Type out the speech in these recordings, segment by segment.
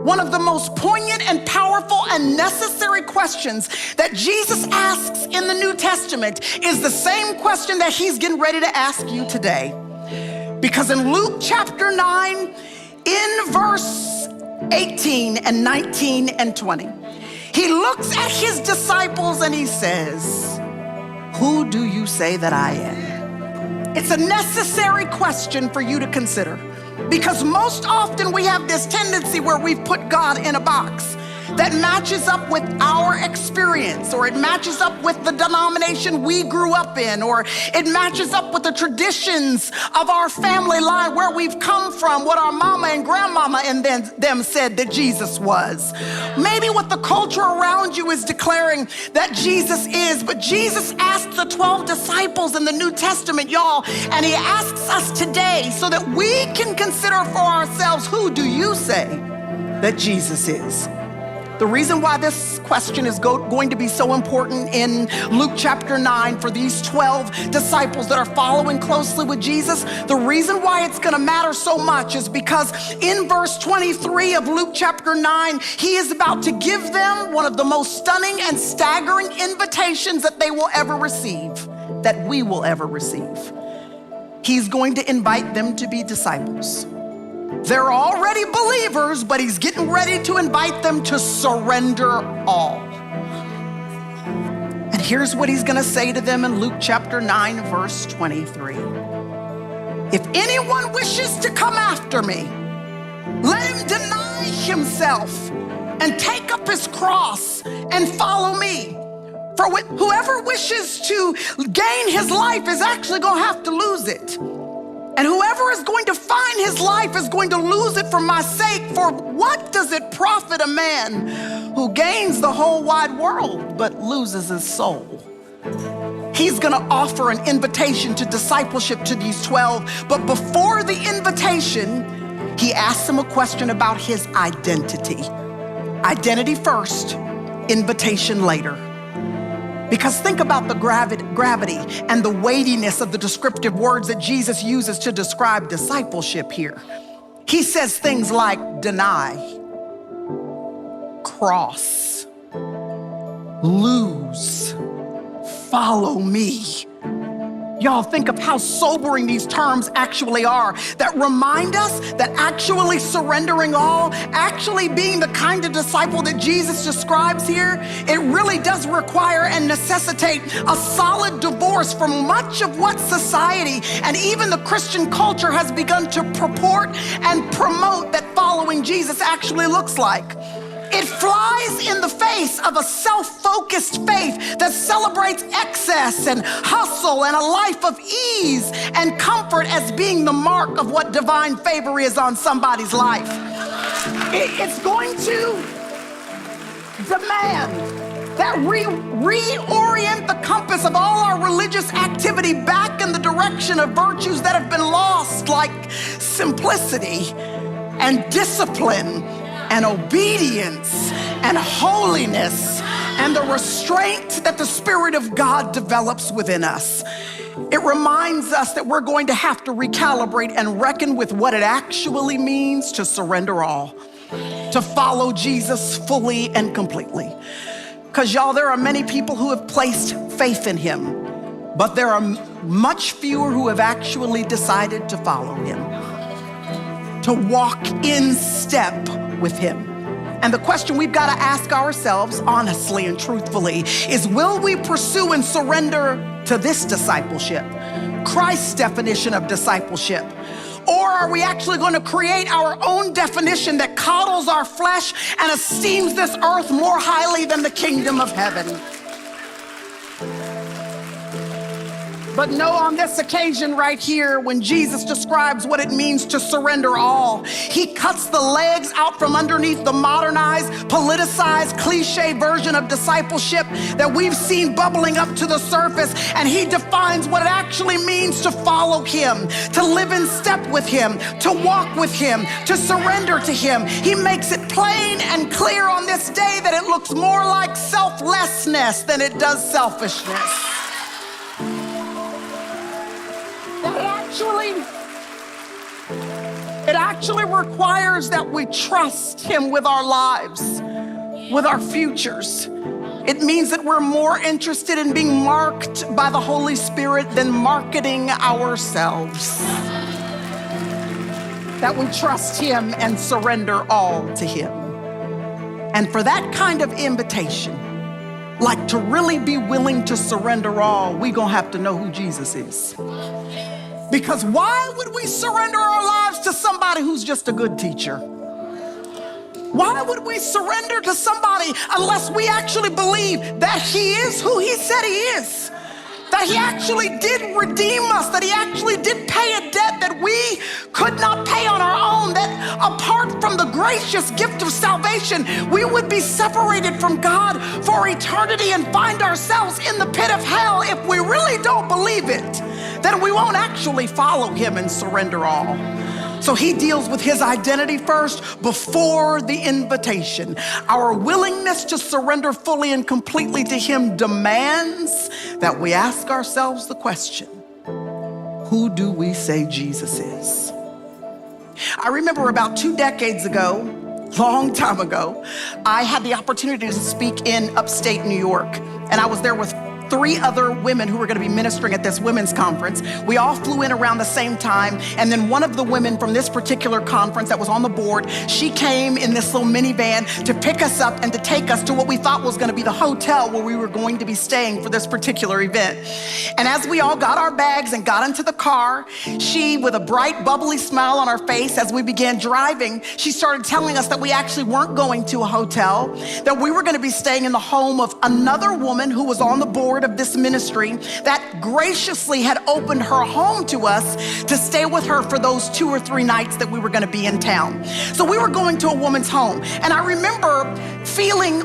one of the most poignant and powerful and necessary questions that Jesus asks in the New Testament is the same question that he's getting ready to ask you today. Because in Luke chapter 9, in verse 18 and 19 and 20, he looks at his disciples and he says, "Who do you say that I am?" It's a necessary question for you to consider, because most often we have this tendency where we've put God in a box that matches up with our experience, or it matches up with the denomination we grew up in, or it matches up with the traditions of our family line, where we've come from, what our mama and grandmama and them said that Jesus was. Maybe what the culture around you is declaring that Jesus is, but Jesus asked the 12 disciples in the New Testament, y'all, and he asks us today so that we can consider for ourselves, who do you say that Jesus is? The reason why this question is going to be so important in Luke chapter 9 for these 12 disciples that are following closely with Jesus, the reason why it's gonna matter so much is because in verse 23 of Luke chapter 9, he is about to give them one of the most stunning and staggering invitations that they will ever receive, that we will ever receive. He's going to invite them to be disciples. They're already believers, but he's getting ready to invite them to surrender all. And here's what he's gonna say to them in Luke chapter 9, verse 23. "If anyone wishes to come after me, let him deny himself and take up his cross and follow me. For whoever wishes to gain his life is actually gonna have to lose it. And whoever is going to find his life is going to lose it for my sake. For what does it profit a man who gains the whole wide world but loses his soul?" He's gonna offer an invitation to discipleship to these 12, but before the invitation, he asks them a question about his identity. Identity first, invitation later. Because think about the gravity and the weightiness of the descriptive words that Jesus uses to describe discipleship here. He says things like deny, cross, lose, follow me. Y'all, think of how sobering these terms actually are, that remind us that actually surrendering all, actually being the kind of disciple that Jesus describes here, it really does require and necessitate a solid divorce from much of what society and even the Christian culture has begun to purport and promote that following Jesus actually looks like. It flies in the face of a self-focused faith that celebrates excess and hustle and a life of ease and comfort as being the mark of what divine favor is on somebody's life. It's going to demand that reorient the compass of all our religious activity back in the direction of virtues that have been lost, like simplicity and discipline and obedience and holiness and the restraint that the Spirit of God develops within us. It reminds us that we're going to have to recalibrate and reckon with what it actually means to surrender all, to follow Jesus fully and completely. Because y'all, there are many people who have placed faith in him, but there are much fewer who have actually decided to follow him, to walk in step with him. And the question we've got to ask ourselves honestly and truthfully is, will we pursue and surrender to this discipleship, Christ's definition of discipleship? Or are we actually going to create our own definition that coddles our flesh and esteems this earth more highly than the kingdom of heaven? But no, on this occasion right here, when Jesus describes what it means to surrender all, he cuts the legs out from underneath the modernized, politicized, cliche version of discipleship that we've seen bubbling up to the surface, and he defines what it actually means to follow him, to live in step with him, to walk with him, to surrender to him. He makes it plain and clear on this day that it looks more like selflessness than it does selfishness. It actually requires that we trust him with our lives, with our futures. It means that we're more interested in being marked by the Holy Spirit than marketing ourselves. That we trust him and surrender all to him. And for that kind of invitation, like to really be willing to surrender all, we're gonna have to know who Jesus is. Because why would we surrender our lives to somebody who's just a good teacher? Why would we surrender to somebody unless we actually believe that he is who he said he is? That he actually did redeem us, that he actually did pay a debt that we could not pay on our own, that apart from the gracious gift of salvation, we would be separated from God for eternity and find ourselves in the pit of hell. If we really don't believe it, then we won't actually follow him and surrender all. So he deals with his identity first before the invitation. Our willingness to surrender fully and completely to him demands that we ask ourselves the question, who do we say Jesus is? I remember about 2 decades ago, long time ago, I had the opportunity to speak in upstate New York, and I was there with 3 other women who were going to be ministering at this women's conference. We all flew in around the same time, and then one of the women from this particular conference that was on the board, she came in this little minivan to pick us up and to take us to what we thought was going to be the hotel where we were going to be staying for this particular event. And as we all got our bags and got into the car, she, with a bright, bubbly smile on her face as we began driving, she started telling us that we actually weren't going to a hotel, that we were going to be staying in the home of another woman who was on the board of this ministry that graciously had opened her home to us to stay with her for those 2 or 3 nights that we were going to be in town. So we were going to a woman's home, and I remember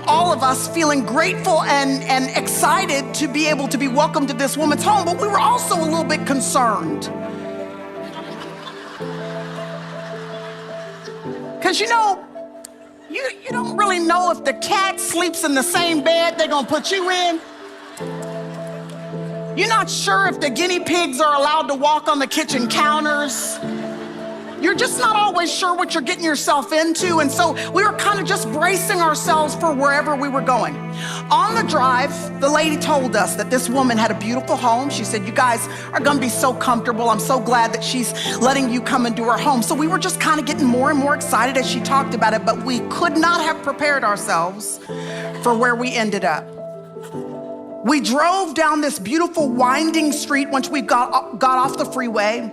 all of us feeling grateful and excited to be able to be welcomed to this woman's home, but we were also a little bit concerned. Because you don't really know if the cat sleeps in the same bed they're gonna put you in. You're not sure if the guinea pigs are allowed to walk on the kitchen counters. You're just not always sure what you're getting yourself into. And so we were kind of just bracing ourselves for wherever we were going. On the drive, the lady told us that this woman had a beautiful home. She said, you guys are gonna be so comfortable. I'm so glad that she's letting you come into her home. So we were just kind of getting more and more excited as she talked about it, but we could not have prepared ourselves for where we ended up. We drove down this beautiful winding street once we got off the freeway,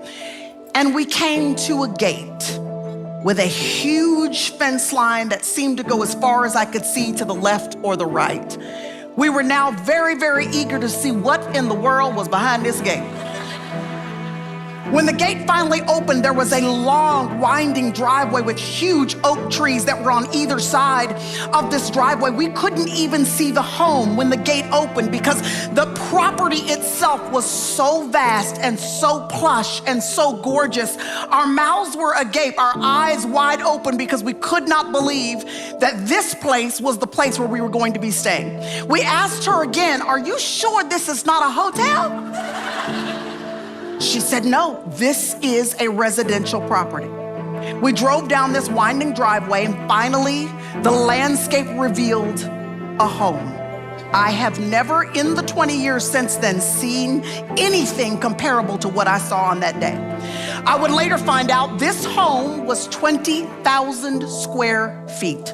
and we came to a gate with a huge fence line that seemed to go as far as I could see to the left or the right. We were now very, very eager to see what in the world was behind this gate. When the gate finally opened, there was a long, winding driveway with huge oak trees that were on either side of this driveway. We couldn't even see the home when the gate opened because the property itself was so vast and so plush and so gorgeous. Our mouths were agape, our eyes wide open because we could not believe that this place was the place where we were going to be staying. We asked her again, are you sure this is not a hotel? She said, no, this is a residential property. We drove down this winding driveway, and finally, the landscape revealed a home. I have never in the 20 years since then seen anything comparable to what I saw on that day. I would later find out this home was 20,000 square feet.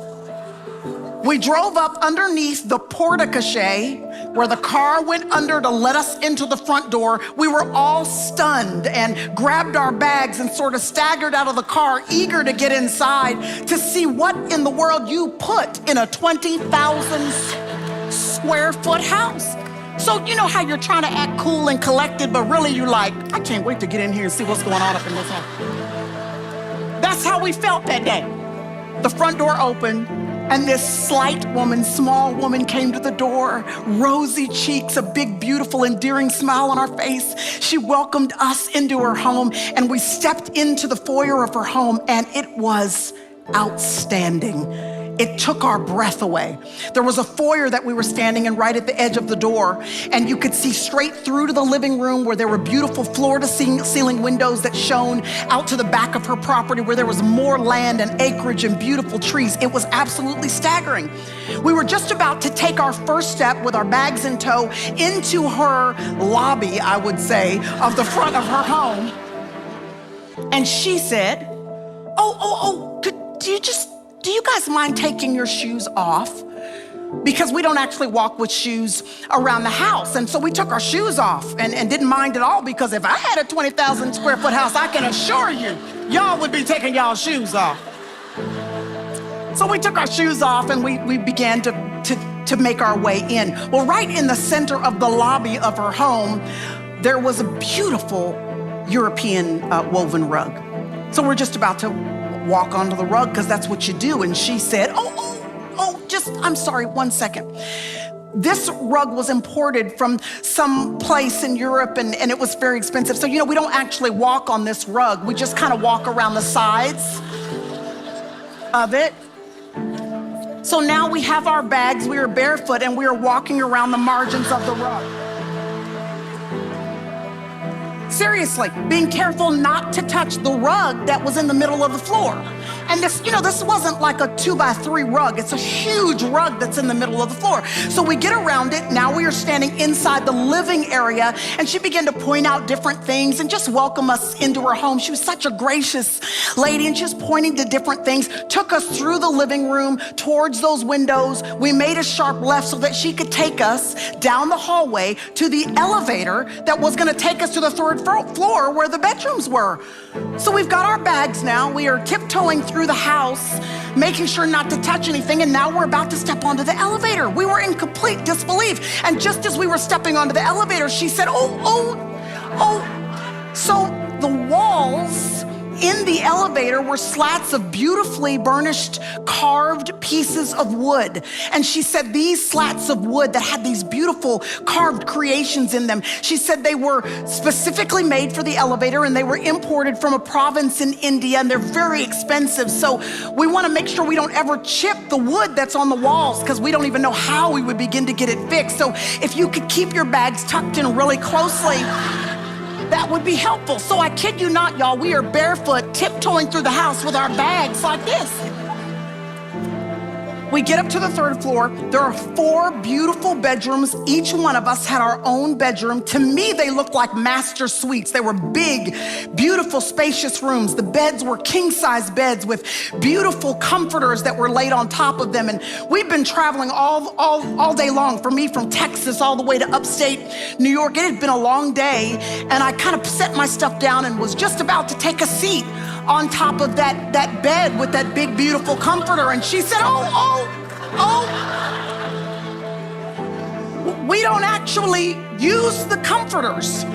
We drove up underneath the porte-cochere where the car went under to let us into the front door. We were all stunned and grabbed our bags and sort of staggered out of the car, eager to get inside to see what in the world you put in a 20,000 square foot house. So you know how you're trying to act cool and collected, but really you're like, I can't wait to get in here and see what's going on up in this house. That's how we felt that day. The front door opened, and this slight woman, small woman came to the door, rosy cheeks, a big, beautiful, endearing smile on her face. She welcomed us into her home, and we stepped into the foyer of her home, and it was outstanding. It took our breath away. There was a foyer that we were standing in right at the edge of the door, and you could see straight through to the living room where there were beautiful floor-to-ceiling windows that shone out to the back of her property where there was more land and acreage and beautiful trees. It was absolutely staggering. We were just about to take our first step with our bags in tow into her lobby, I would say, of the front of her home. And she said, do you guys mind taking your shoes off? Because we don't actually walk with shoes around the house. And so we took our shoes off and didn't mind at all, because if I had a 20,000 square foot house, I can assure you, y'all would be taking y'all's shoes off. So we took our shoes off and we began to make our way in. Well, right in the center of the lobby of her home, there was a beautiful European woven rug. So we're just about to walk onto the rug because that's what you do. And she said, I'm sorry, 1 second. This rug was imported from some place in Europe and it was very expensive. So, we don't actually walk on this rug. We just kind of walk around the sides of it. So now we have our bags, we are barefoot, and we are walking around the margins of the rug. Seriously, being careful not to touch the rug that was in the middle of the floor. And this wasn't like a 2x3 rug. It's a huge rug that's in the middle of the floor. So we get around it. Now we are standing inside the living area, and she began to point out different things and just welcome us into her home. She was such a gracious lady, and she was pointing to different things, took us through the living room towards those windows. We made a sharp left so that she could take us down the hallway to the elevator that was going to take us to the third floor where the bedrooms were. So we've got our bags now. We are tiptoeing through the house, making sure not to touch anything, and now we're about to step onto the elevator. We were in complete disbelief. And just as we were stepping onto the elevator, she said, so the walls in the elevator were slats of beautifully burnished, carved pieces of wood. And she said these slats of wood that had these beautiful carved creations in them, she said they were specifically made for the elevator, and they were imported from a province in India, and they're very expensive. So we want to make sure we don't ever chip the wood that's on the walls, because we don't even know how we would begin to get it fixed. So if you could keep your bags tucked in really closely, that would be helpful. So I kid you not, y'all, we are barefoot, tiptoeing through the house with our bags like this. We get up to the third floor. There are 4 beautiful bedrooms. Each one of us had our own bedroom. To me, they looked like master suites. They were big, beautiful, spacious rooms. The beds were king-size beds with beautiful comforters that were laid on top of them. And we've been traveling all day long. For me, from Texas all the way to upstate New York. It had been a long day, and I kind of set my stuff down and was just about to take a seat on top of that bed with that big, beautiful comforter. And she said, we don't actually use the comforters.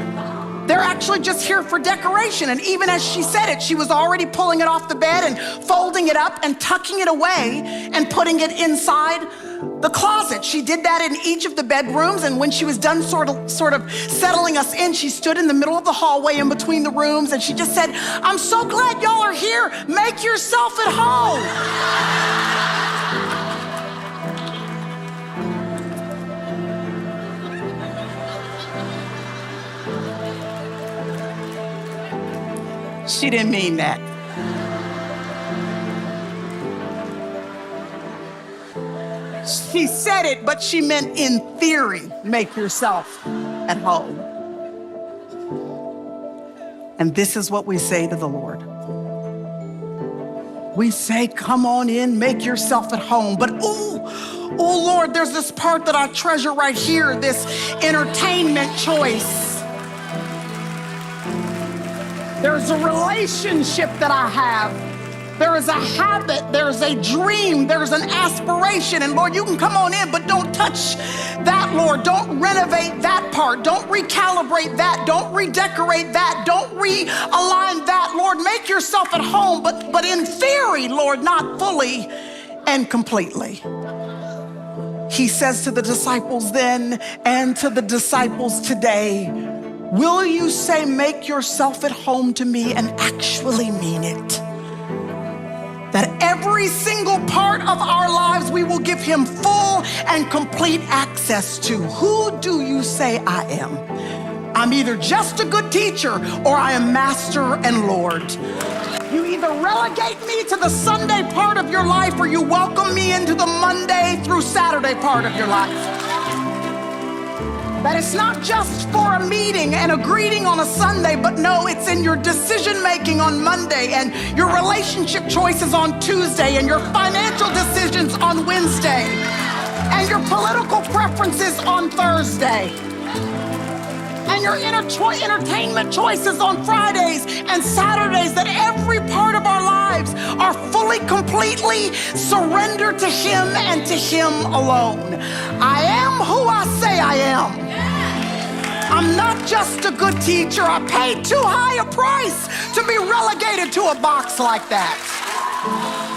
They're actually just here for decoration. And even as she said it, she was already pulling it off the bed and folding it up and tucking it away and putting it inside the closet. She did that in each of the bedrooms, and when she was done sort of settling us in, she stood in the middle of the hallway in between the rooms, and she just said, I'm so glad y'all are here. Make yourself at home. She didn't mean that. She said it, but she meant in theory, make yourself at home. And this is what we say to the Lord. We say, come on in, make yourself at home. But oh Lord, there's this part that I treasure right here, this entertainment choice. There's a relationship that I have. There is a habit, there's a dream, there's an aspiration. And Lord, you can come on in, but don't touch that, Lord. Don't renovate that part. Don't recalibrate that. Don't redecorate that. Don't realign that. Lord, make yourself at home, but in theory, Lord, not fully and completely. He says to the disciples then and to the disciples today, will you say, make yourself at home to me, and actually mean it? That every single part of our will give him full and complete access to. Who do you say I am? I'm either just a good teacher or I am master and Lord. You either relegate me to the Sunday part of your life or you welcome me into the Monday through Saturday part of your life. That it's not just for a meeting and a greeting on a Sunday, but no, it's in your decision making on Monday and your relationship choices on Tuesday and your financial decisions on Wednesday and your political preferences on Thursday and your entertainment choices on Fridays and Saturdays, that every part of our lives are fully, completely surrendered to him and to him alone. I am who I say I am. I'm not just a good teacher. I paid too high a price to be relegated to a box like that.